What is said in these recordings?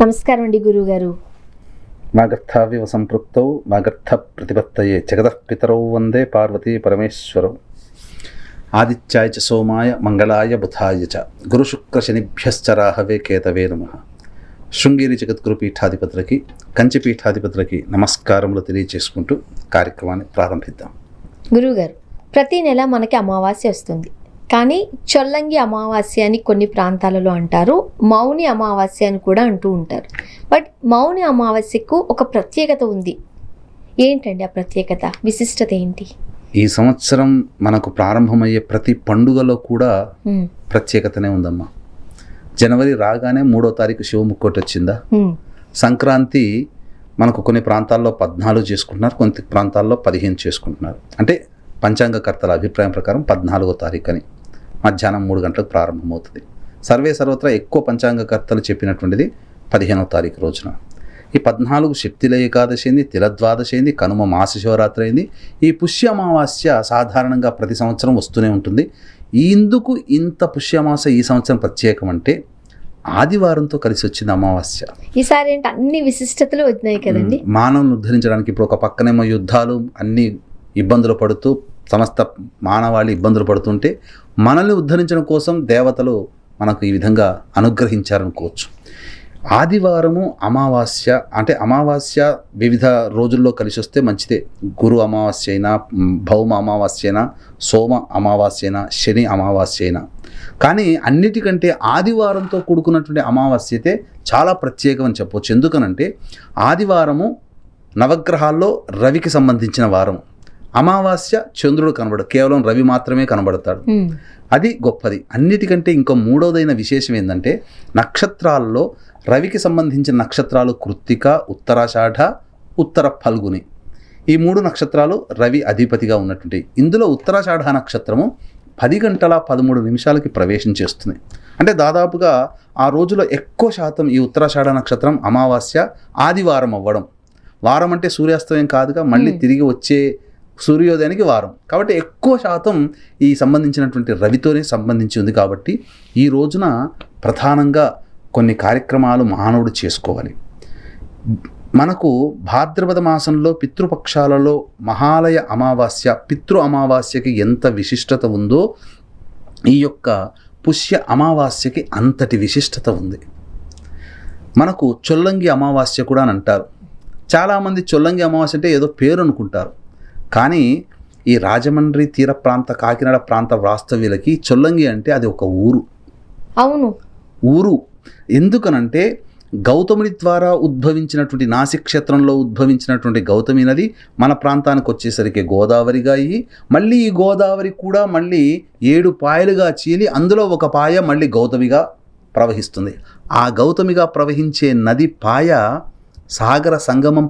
నమస్కారం అండి గురువుగారు. వాగర్థావివ సంపృక్తౌ వాగర్థ ప్రతిపత్తయే జగతః పితరౌ వందే పార్వతీ పరమేశ్వరౌ. ఆదిత్యాయ చ సోమాయ మంగళాయ బుధాయ చ గురుశుక్రశనిభ్యశ్చ రాహవే కేతవే నమః. శృంగేరి జగద్గురు పీఠాధిపతులకి, కంచి పీఠాధిపతులకి నమస్కారములు తెలియజేసుకుంటూ కార్యక్రమాన్ని ప్రారంభిద్దాం. గురువుగారు, ప్రతి నెల మనకి అమావాస్య వస్తుంది. కానీ చొల్లంగి అమావాస్య అని కొన్ని ప్రాంతాలలో అంటారు, మౌని అమావాస్య అని కూడా అంటూ ఉంటారు. బట్ మౌని అమావాస్యకు ఒక ప్రత్యేకత ఉంది. ఏంటండి ఆ ప్రత్యేకత, విశిష్టత ఏంటి? ఈ సంవత్సరం మనకు ప్రారంభమయ్యే ప్రతి పండుగలో కూడా ప్రత్యేకతనే ఉందమ్మా. జనవరి రాగానే 3వ తారీఖు శివముక్కోటి వచ్చిందా. సంక్రాంతి మనకు కొన్ని ప్రాంతాల్లో 14 చేసుకుంటున్నారు, కొన్ని ప్రాంతాల్లో 15 చేసుకుంటున్నారు. అంటే పంచాంగకర్తల అభిప్రాయం ప్రకారం 14వ తారీఖు అని మధ్యాహ్నం 3 గంటలకు ప్రారంభమవుతుంది. సర్వత్రా ఎక్కువ పంచాంగకర్తలు చెప్పినటువంటిది 15వ తారీఖు రోజున. ఈ 14 శక్తిల ఏకాదశి అయింది, తిలద్వాదశి అయింది, కనుమ మాస శివరాత్రి అయింది. ఈ పుష్య అమావాస్య సాధారణంగా ప్రతి సంవత్సరం వస్తూనే ఉంటుంది. ఇందుకు ఇంత పుష్యమాస ఈ సంవత్సరం ప్రత్యేకం అంటే ఆదివారంతో కలిసి వచ్చింది అమావాస్య. ఈసారి ఏంటి అన్ని విశిష్టతలు వచ్చినాయి కదండి. మానవులను ఉద్ధరించడానికి ఇప్పుడు ఒక పక్కనేమో యుద్ధాలు, అన్ని ఇబ్బందులు పడుతూ సమస్త మానవాళి ఇబ్బందులు పడుతుంటే మనల్ని ఉద్ధరించడం కోసం దేవతలు మనకు ఈ విధంగా అనుగ్రహించారనుకోవచ్చు. ఆదివారము అమావాస్య అంటే అమావాస్య వివిధ రోజుల్లో కలిసి వస్తే మంచిదే. గురు అమావాస్య అయినా, భౌమ అమావాస్య అయినా, సోమ అమావాస్య అయినా, శని అమావాస్య అయినా, కానీ అన్నిటికంటే ఆదివారంతో కూడుకున్నటువంటి అమావాస్య అయితే చాలా ప్రత్యేకం అని చెప్పవచ్చు. ఎందుకనంటే ఆదివారము నవగ్రహాల్లో రవికి సంబంధించిన వారం. అమావాస్య చంద్రుడు కనబడు, కేవలం రవి మాత్రమే కనబడతాడు. అది గొప్పది. అన్నిటికంటే ఇంకో మూడోదైన విశేషం ఏంటంటే నక్షత్రాల్లో రవికి సంబంధించిన నక్షత్రాలు కృత్తిక, ఉత్తరాషాఢ, ఉత్తర ఫల్గుని. ఈ 3 నక్షత్రాలు రవి అధిపతిగా ఉన్నటువంటి. ఇందులో ఉత్తరాషాఢ నక్షత్రము 10 గంటల 13 నిమిషాలకి ప్రవేశం చేస్తుంది. అంటే దాదాపుగా ఆ రోజులో ఎక్కువ శాతం ఈ ఉత్తరాషాఢ నక్షత్రం అమావాస్య ఆదివారం అవ్వడం. వారం అంటే సూర్యాస్తమయం కాదుగా, మళ్ళీ తిరిగి వచ్చే సూర్యోదయానికి వారం. కాబట్టి ఎక్కువ శాతం ఈ సంబంధించినటువంటి రవితోనే సంబంధించి ఉంది. కాబట్టి ఈ రోజున ప్రధానంగా కొన్ని కార్యక్రమాలు మానవుడు చేసుకోవాలి. మనకు భాద్రపద మాసంలో పితృపక్షాలలో మహాలయ అమావాస్య, పితృ అమావాస్యకి ఎంత విశిష్టత ఉందో ఈ యొక్క పుష్య అమావాస్యకి అంతటి విశిష్టత ఉంది. మనకు చొల్లంగి అమావాస్య కూడా అని అంటారు. చాలామంది చొల్లంగి అమావాస్య అంటే ఏదో పేరు అనుకుంటారు. కానీ ఈ రాజమండ్రి తీర ప్రాంత, కాకినాడ ప్రాంత వాస్తవ్యులకి చొల్లంగి అంటే అది ఒక ఊరు. అవును, ఊరు. ఎందుకనంటే గౌతముని ద్వారా ఉద్భవించినటువంటి, నాసిక్ క్షేత్రంలో ఉద్భవించినటువంటి గౌతమి నది మన ప్రాంతానికి వచ్చేసరికి గోదావరిగా అయ్యి, మళ్ళీ ఈ గోదావరి కూడా మళ్ళీ 7 పాయలుగా చీలి అందులో ఒక పాయ మళ్ళీ గౌతమిగా ప్రవహిస్తుంది. ఆ గౌతమిగా ప్రవహించే నది పాయ సాగర సంగమం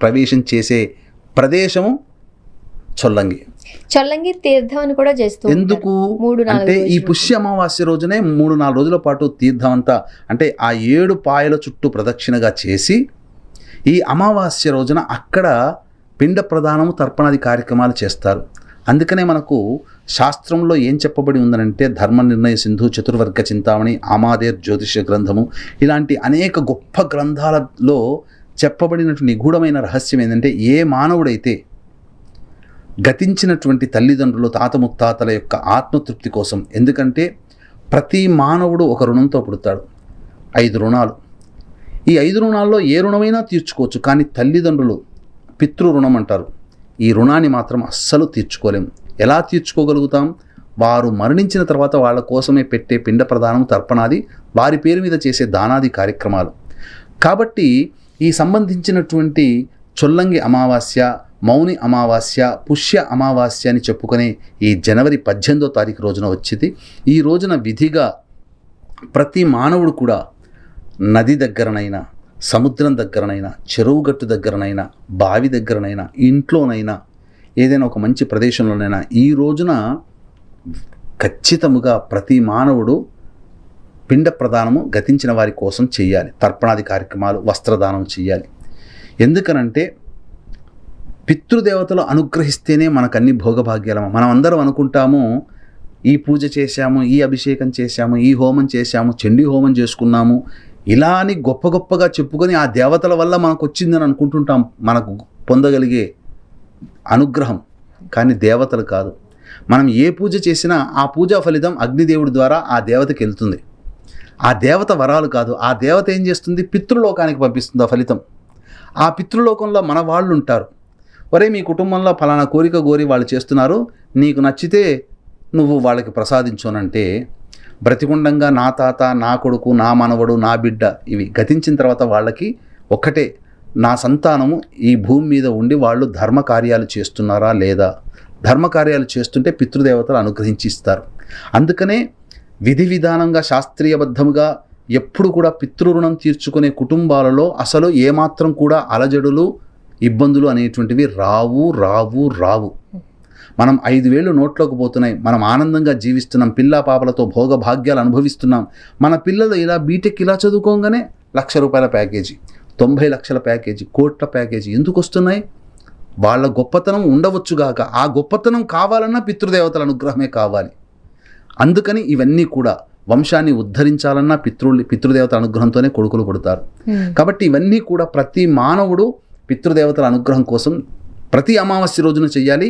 ప్రవేశం చేసే ప్రదేశము చొల్లంగి. చొల్లంగి తీర్థం అని కూడా చేస్తూ ఎందుకు అంటే ఈ పుష్య అమావాస్య రోజునే 3-4 రోజుల పాటు తీర్థం అంతా, అంటే ఆ 7 పాయల చుట్టూ ప్రదక్షిణగా చేసి ఈ అమావాస్య రోజున అక్కడ పిండ ప్రదానము, తర్పణాది కార్యక్రమాలు చేస్తారు. అందుకనే మనకు శాస్త్రంలో ఏం చెప్పబడి ఉందనంటే ధర్మ నిర్ణయ సింధు, చతుర్వర్గ చింతామణి, ఆమాదేర్ జ్యోతిష గ్రంథము, ఇలాంటి అనేక గొప్ప గ్రంథాలలో చెప్పబడినటువంటి నిగూఢమైన రహస్యం ఏంటంటే ఏ మానవుడైతే గతించినటువంటి తల్లిదండ్రులు, తాత ముత్తాతల యొక్క ఆత్మతృప్తి కోసం, ఎందుకంటే ప్రతి మానవుడు ఒక రుణంతో పుడతాడు. 5 రుణాలు. ఈ 5 రుణాల్లో ఏ రుణమైనా తీర్చుకోవచ్చు, కానీ తల్లిదండ్రులు పితృ రుణం అంటారు. ఈ రుణాన్ని మాత్రం అస్సలు తీర్చుకోలేము. ఎలా తీర్చుకోగలుగుతాం? వారు మరణించిన తర్వాత వాళ్ళ కోసమే పెట్టే పిండ ప్రదానం, తర్పణాది, వారి పేరు మీద చేసే దానాది కార్యక్రమాలు. కాబట్టి ఈ సంబంధించినటువంటి చొల్లంగి అమావాస్య, మౌని అమావాస్య, పుష్య అమావాస్య అని చెప్పుకునే ఈ జనవరి 18వ తారీఖు రోజున వచ్చింది. ఈ రోజున విధిగా ప్రతి మానవుడు కూడా నది దగ్గరనైనా, సముద్రం దగ్గరనైనా, చెరువు గట్టు దగ్గరనైనా, బావి దగ్గరనైనా, ఇంట్లోనైనా, ఏదైనా ఒక మంచి ప్రదేశంలోనైనా ఈ రోజున ఖచ్చితముగా ప్రతి మానవుడు పిండ ప్రదానము గతించిన వారి కోసం చేయాలి. తర్పణాది కార్యక్రమాలు, వస్త్రదానం చేయాలి. ఎందుకనంటే పితృదేవతలు అనుగ్రహిస్తేనే మనకు అన్ని భోగభాగ్యాలము. మనం అందరం అనుకుంటాము ఈ పూజ చేశాము, ఈ అభిషేకం చేశాము, ఈ హోమం చేశాము, చండీ హోమం చేసుకున్నాము, ఇలా అని గొప్ప గొప్పగా చెప్పుకొని ఆ దేవతల వల్ల మనకు వచ్చిందని అనుకుంటుంటాం, మనకు పొందగలిగే అనుగ్రహం. కానీ దేవతలు కాదు. మనం ఏ పూజ చేసినా ఆ పూజా ఫలితం అగ్నిదేవుడి ద్వారా ఆ దేవతకి వెళ్తుంది. ఆ దేవత వరాలు కాదు, ఆ దేవత ఏం చేస్తుంది, పితృలోకానికి పంపిస్తుంది ఆ ఫలితం. ఆ పితృలోకంలో మన వాళ్ళు ఉంటారు. ఒరే మీ కుటుంబంలో ఫలానా కోరిక కోరి వాళ్ళు చేస్తున్నారు, నీకు నచ్చితే నువ్వు వాళ్ళకి ప్రసాదించోనంటే, బ్రతికుండంగా నా తాత, నా కొడుకు, నా మనవడు, నా బిడ్డ ఇవి గతించిన తర్వాత వాళ్ళకి ఒక్కటే, నా సంతానము ఈ భూమి మీద ఉండి వాళ్ళు ధర్మకార్యాలు చేస్తున్నారా లేదా, ధర్మకార్యాలు చేస్తుంటే పితృదేవతలు అనుగ్రహించి ఇస్తారు. అందుకనే విధి విధానంగా శాస్త్రీయబద్ధముగా ఎప్పుడు కూడా పితృరుణం తీర్చుకునే కుటుంబాలలో అసలు ఏమాత్రం కూడా అలజడులు, ఇబ్బందులు అనేటువంటివి రావు రావు రావు. మనం 5,000 నోట్లోకి పోతున్నాయి, మనం ఆనందంగా జీవిస్తున్నాం, పిల్లా పాపలతో భోగ భాగ్యాలు అనుభవిస్తున్నాం. మన పిల్లలు ఇలా బీటెక్ ఇలా చదువుకోగానే ₹1,00,000 ప్యాకేజీ, 90 లక్షల ప్యాకేజీ, కోట్ల ప్యాకేజీ ఎందుకు వస్తున్నాయి? వాళ్ళ గొప్పతనం ఉండవచ్చుగాక, ఆ గొప్పతనం కావాలన్నా పితృదేవతల అనుగ్రహమే కావాలి. అందుకని ఇవన్నీ కూడా వంశాన్ని ఉద్ధరించాలన్నా పితృదేవతల అనుగ్రహంతోనే కొడుకులు పుడతారు. కాబట్టి ఇవన్నీ కూడా ప్రతి మానవుడు పితృదేవతల అనుగ్రహం కోసం ప్రతి అమావాస్య రోజున చెయ్యాలి.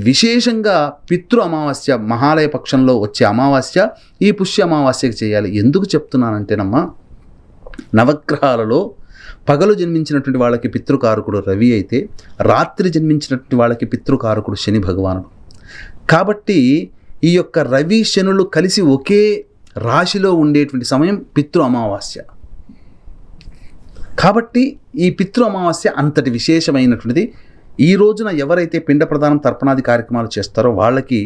విశేషంగా పితృ అమావాస్య, మహాలయ పక్షంలో వచ్చే అమావాస్య ఈ పుష్య అమావాస్యకి చేయాలి. ఎందుకు చెప్తున్నానంటేనమ్మా, నవగ్రహాలలో పగలు జన్మించినటువంటి వాళ్ళకి పితృకారకుడు రవి అయితే, రాత్రి జన్మించినటువంటి వాళ్ళకి పితృకారకుడు శని భగవానుడు. కాబట్టి ఈ యొక్క రవి శనులు కలిసి ఒకే రాశిలో ఉండేటువంటి సమయం పితృ అమావాస్య. కాబట్టి ఈ పితృ అమావాస్య అంతటి విశేషమైనటువంటిది. ఈ రోజున ఎవరైతే పిండ ప్రదానం, తర్పణాది కార్యక్రమాలు చేస్తారో వాళ్ళకి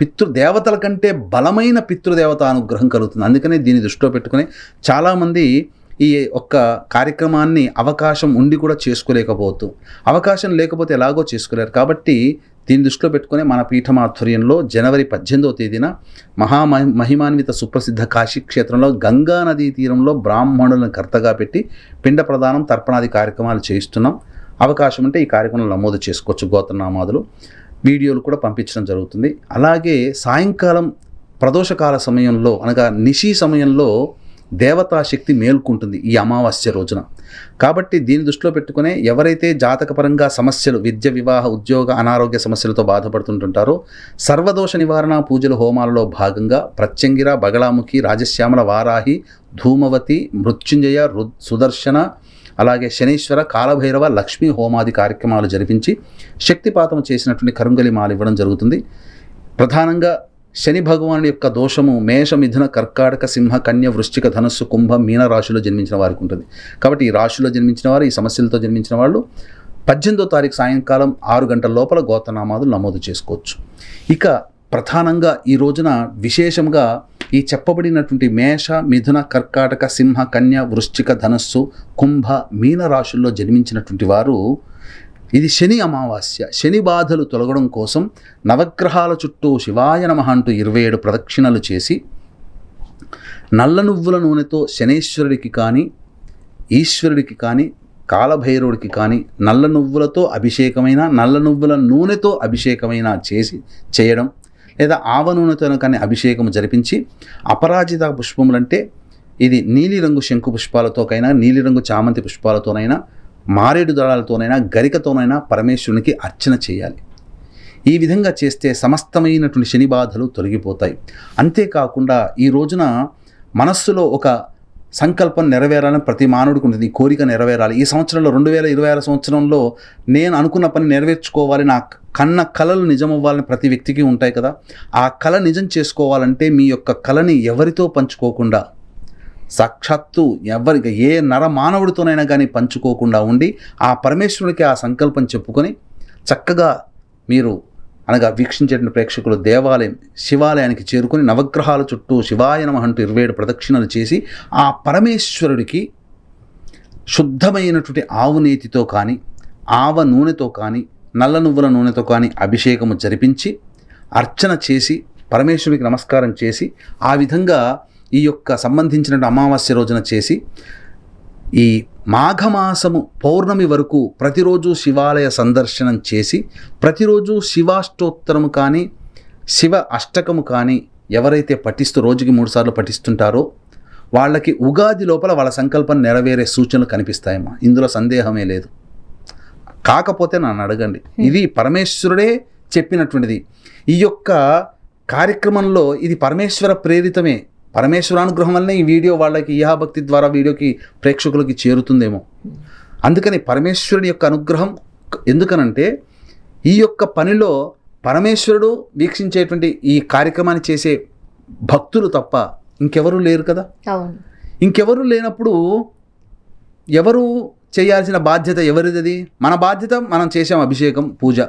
పితృదేవతల కంటే బలమైన పితృదేవత అనుగ్రహం కలుగుతుంది. అందుకనే దీన్ని దృష్టిలో పెట్టుకుని చాలామంది ఈ ఒక్క కార్యక్రమాన్ని అవకాశం ఉండి కూడా చేసుకోలేకపోతూ, అవకాశం లేకపోతే ఎలాగో చేసుకోలేరు. కాబట్టి దీన్ని దృష్టిలో పెట్టుకుని మన పీఠం ఆధ్వర్యంలో జనవరి 18వ తేదీన మహిమాన్విత సుప్రసిద్ధ కాశీ క్షేత్రంలో గంగా నదీ తీరంలో బ్రాహ్మణులను కర్తగా పెట్టి పిండ ప్రదానం, తర్పణాది కార్యక్రమాలు చేయిస్తున్నాం. అవకాశం ఉంటే ఈ కార్యక్రమంలో నమోదు చేసుకోవచ్చు. గోత్రనామాదులు, వీడియోలు కూడా పంపించడం జరుగుతుంది. అలాగే సాయంకాలం ప్రదోషకాల సమయంలో అనగా నిశీ సమయంలో దేవతాశక్తి మేల్కుంటుంది ఈ అమావాస్య రోజున. కాబట్టి దీన్ని దృష్టిలో పెట్టుకునే ఎవరైతే జాతకపరంగా సమస్యలు, విద్య, వివాహ, ఉద్యోగ, అనారోగ్య సమస్యలతో బాధపడుతుంటుంటారో సర్వదోష నివారణ పూజల హోమాలలో భాగంగా ప్రత్యంగిర, బగళాముఖి, రాజశ్యామల, వారాహి, ధూమవతి, మృత్యుంజయ, సుదర్శన, అలాగే శనీశ్వర, కాలభైరవ, లక్ష్మీ హోమాది కార్యక్రమాలు జరిపించి శక్తిపాతం చేసినటువంటి కరుంగలి మాల ఇవ్వడం జరుగుతుంది. ప్రధానంగా శని భగవానుడి యొక్క దోషము మేష, మిథున, కర్కాటక, సింహ, కన్య, వృశ్చిక, ధనస్సు, కుంభ, మీన రాశిలో జన్మించిన వారికి ఉంటుంది. కాబట్టి ఈ రాశిలో జన్మించిన వారు, ఈ సమస్యలతో జన్మించిన వాళ్ళు 18వ తారీఖు సాయంకాలం 6 గంటల లోపల గోత్రనామాదులు నమోదు చేసుకోవచ్చు. ఇక ప్రధానంగా ఈ రోజున విశేషంగా ఈ చెప్పబడినటువంటి మేష, మిథున, కర్కాటక, సింహ, కన్య, వృశ్చిక, ధనస్సు, కుంభ, మీన రాశుల్లో జన్మించినటువంటి వారు, ఇది శని అమావాస్య. శని బాధలు తొలగడం కోసం నవగ్రహాల చుట్టూ శివాయ నమః అంటూ 27 ప్రదక్షిణలు చేసి నల్ల నువ్వుల నూనెతో శనేశ్వరుడికి కానీ, ఈశ్వరుడికి కానీ, కాలభైరవుడికి కానీ నల్ల నువ్వులతో అభిషేకమైన, నల్ల నువ్వుల నూనెతో అభిషేకమైన చేయడం, లేదా ఆవ నూనెతో కానీ అభిషేకం జరిపించి, అపరాజిత పుష్పములంటే ఇది నీలిరంగు శంకు పుష్పాలతోకైనా, నీలిరంగు చామంతి పుష్పాలతోనైనా, మారేడు దళాలతోనైనా, గరికతోనైనా పరమేశ్వరునికి అర్చన చేయాలి. ఈ విధంగా చేస్తే సమస్తమైనటువంటి శని బాధలు తొలగిపోతాయి. అంతేకాకుండా ఈ రోజున మనస్సులో ఒక సంకల్పం నెరవేరాలని ప్రతి మానవుడికి ఉంటుంది. ఈ కోరిక నెరవేరాలి. ఈ సంవత్సరంలో 2026 సంవత్సరంలో నేను అనుకున్న పని నెరవేర్చుకోవాలి, నా కన్న కలలు నిజమవ్వాలని ప్రతి వ్యక్తికి ఉంటాయి కదా. ఆ కళ నిజం చేసుకోవాలంటే మీ యొక్క కళని ఎవరితో పంచుకోకుండా, సాక్షాత్తు ఎవరికి ఏ నర మానవుడితోనైనా కానీ పంచుకోకుండా ఉండి ఆ పరమేశ్వరునికి ఆ సంకల్పం చెప్పుకొని చక్కగా మీరు అనగా వీక్షించేటువంటి ప్రేక్షకులు దేవాలయం, శివాలయానికి చేరుకొని నవగ్రహాల చుట్టూ శివాయ నమః అంటూ 27 ప్రదక్షిణలు చేసి ఆ పరమేశ్వరుడికి శుద్ధమైనటువంటి ఆవు నేతితో కానీ, ఆవ నూనెతో కానీ, నల్ల నువ్వుల నూనెతో కానీ అభిషేకము జరిపించి అర్చన చేసి పరమేశ్వరుడికి నమస్కారం చేసి ఆ విధంగా ఈ యొక్క సంబంధించిన అమావాస్య రోజున చేసి ఈ మాఘమాసము పౌర్ణమి వరకు ప్రతిరోజు శివాలయ సందర్శనం చేసి ప్రతిరోజు శివాష్టోత్తరము కానీ, శివ అష్టకము కానీ ఎవరైతే పఠిస్తూ రోజుకి 3 సార్లు పఠిస్తుంటారో వాళ్ళకి ఉగాది లోపల వాళ్ళ సంకల్పం నెరవేరే సూచనలు కనిపిస్తాయమ్మా, ఇందులో సందేహమే లేదు. కాకపోతే నన్ను అడగండి, ఇది పరమేశ్వరుడే చెప్పినటువంటిది. ఈ యొక్క కార్యక్రమంలో ఇది పరమేశ్వర ప్రేరితమే, పరమేశ్వరానుగ్రహం వల్లనే ఈ వీడియో వాళ్ళకి ఈహాభక్తి ద్వారా వీడియోకి ప్రేక్షకులకి చేరుతుందేమో. అందుకని పరమేశ్వరుడి యొక్క అనుగ్రహం, ఎందుకనంటే ఈ యొక్క పనిలో పరమేశ్వరుడు వీక్షించేటువంటి ఈ కార్యక్రమాన్ని చేసే భక్తులు తప్ప ఇంకెవరూ లేరు కదా. అవును. ఇంకెవరు లేనప్పుడు ఎవరు చేయాల్సిన బాధ్యత ఎవరిది? మన బాధ్యత మనం చేసాం, అభిషేకం పూజ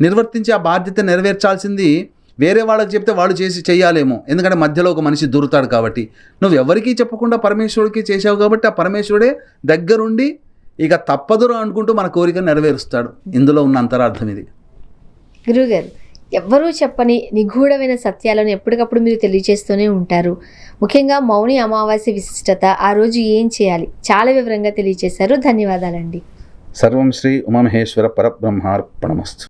నిర్వర్తించి ఆ బాధ్యత నెరవేర్చాల్సింది వేరే వాళ్ళకి చెప్తే వాళ్ళు చేయాలేమో, ఎందుకంటే మధ్యలో ఒక మనిషి దూరుతాడు కాబట్టి. నువ్వు ఎవరికీ చెప్పకుండా పరమేశ్వరుడికి చేసావు కాబట్టి ఆ పరమేశ్వరుడే దగ్గరుండి ఇక తప్పదురు అనుకుంటూ మన కోరికను నెరవేరుస్తాడు. ఇందులో ఉన్న అంతరార్థం ఇది. గురువుగారు, ఎవ్వరూ చెప్పని నిగూఢమైన సత్యాలను ఎప్పటికప్పుడు మీరు తెలియజేస్తూనే ఉంటారు. ముఖ్యంగా మౌని అమావాస్య విశిష్టత, ఆ రోజు ఏం చేయాలి, చాలా వివరంగా తెలియజేశారు. ధన్యవాదాలండి. సర్వం శ్రీ ఉమామహేశ్వర పరబ్రహ్మార్పణమస్తు.